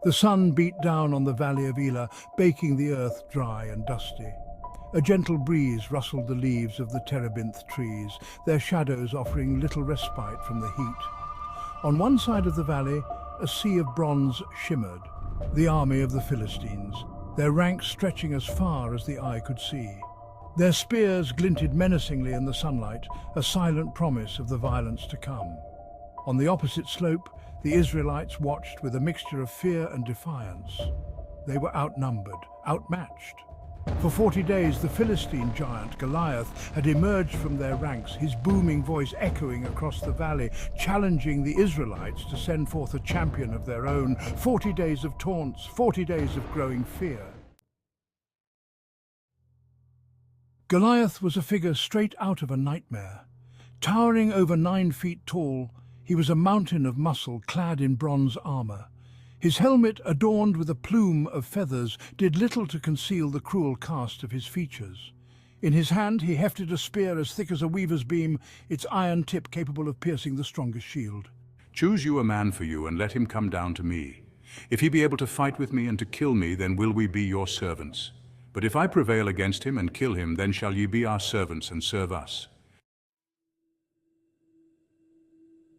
The sun beat down on the valley of Elah, baking the earth dry and dusty. A gentle breeze rustled the leaves of the terebinth trees, their shadows offering little respite from the heat. On one side of the valley, a sea of bronze shimmered, the army of the Philistines, their ranks stretching as far as the eye could see. Their spears glinted menacingly in the sunlight, a silent promise of the violence to come. On the opposite slope, the Israelites watched with a mixture of fear and defiance. They were outnumbered, outmatched. For 40 days, the Philistine giant Goliath had emerged from their ranks, his booming voice echoing across the valley, challenging the Israelites to send forth a champion of their own. 40 days of taunts, 40 days of growing fear. Goliath was a figure straight out of a nightmare. Towering over 9 feet tall, he was a mountain of muscle clad in bronze armor. His helmet, adorned with a plume of feathers, did little to conceal the cruel cast of his features. In his hand he hefted a spear as thick as a weaver's beam, its iron tip capable of piercing the strongest shield. Choose you a man for you, and let him come down to me. If he be able to fight with me and to kill me, then will we be your servants. But if I prevail against him and kill him, then shall ye be our servants and serve us.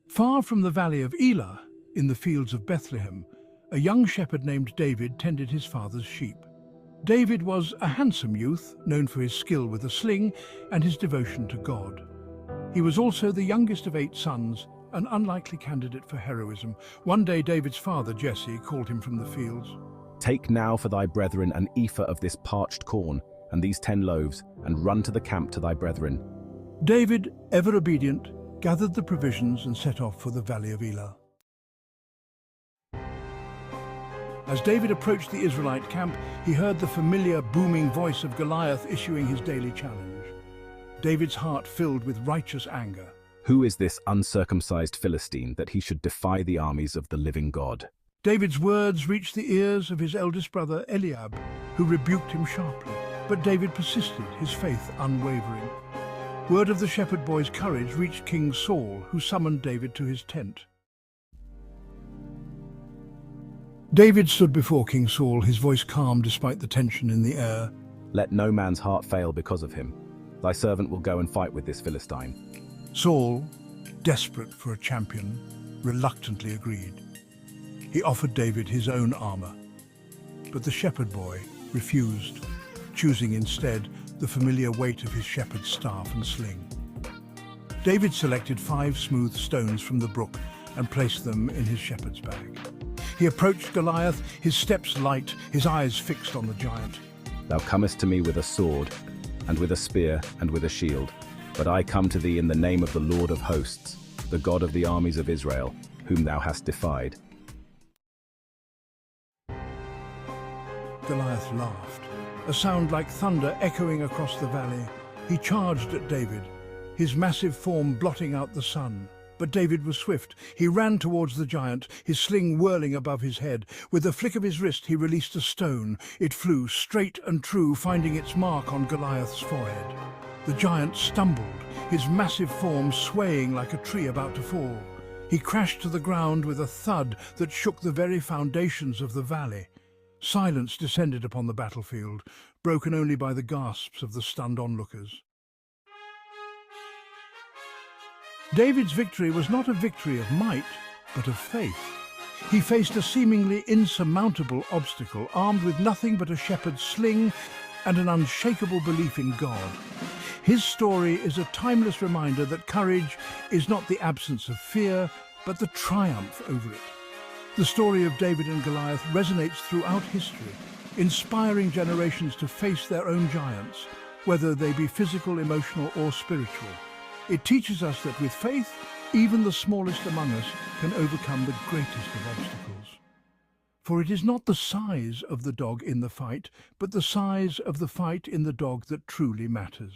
Far from the valley of Elah, in the fields of Bethlehem, a young shepherd named David tended his father's sheep. David was a handsome youth, known for his skill with a sling and his devotion to God. He was also the youngest of 8 sons, an unlikely candidate for heroism. One day David's father, Jesse, called him from the fields. Take now for thy brethren an ephah of this parched corn, and these 10 loaves, and run to the camp to thy brethren. David, ever obedient, gathered the provisions and set off for the valley of Elah. As David approached the Israelite camp, he heard the familiar booming voice of Goliath issuing his daily challenge. David's heart filled with righteous anger. Who is this uncircumcised Philistine that he should defy the armies of the living God? David's words reached the ears of his eldest brother Eliab, who rebuked him sharply. But David persisted, his faith unwavering. Word of the shepherd boy's courage reached King Saul, who summoned David to his tent. David stood before King Saul, his voice calm despite the tension in the air. Let no man's heart fail because of him. Thy servant will go and fight with this Philistine. Saul, desperate for a champion, reluctantly agreed. He offered David his own armor, but the shepherd boy refused, choosing instead the familiar weight of his shepherd's staff and sling. David selected 5 smooth stones from the brook and placed them in his shepherd's bag. He approached Goliath, his steps light, his eyes fixed on the giant. Thou comest to me with a sword, and with a spear, and with a shield. But I come to thee in the name of the Lord of hosts, the God of the armies of Israel, whom thou hast defied. Goliath laughed, a sound like thunder echoing across the valley. He charged at David, his massive form blotting out the sun. But David was swift. He ran towards the giant, his sling whirling above his head. With a flick of his wrist, he released a stone. It flew straight and true, finding its mark on Goliath's forehead. The giant stumbled, his massive form swaying like a tree about to fall. He crashed to the ground with a thud that shook the very foundations of the valley. Silence descended upon the battlefield, broken only by the gasps of the stunned onlookers. David's victory was not a victory of might, but of faith. He faced a seemingly insurmountable obstacle, armed with nothing but a shepherd's sling and an unshakable belief in God. His story is a timeless reminder that courage is not the absence of fear, but the triumph over it. The story of David and Goliath resonates throughout history, inspiring generations to face their own giants, whether they be physical, emotional, or spiritual. It teaches us that with faith, even the smallest among us can overcome the greatest of obstacles. For it is not the size of the dog in the fight, but the size of the fight in the dog that truly matters.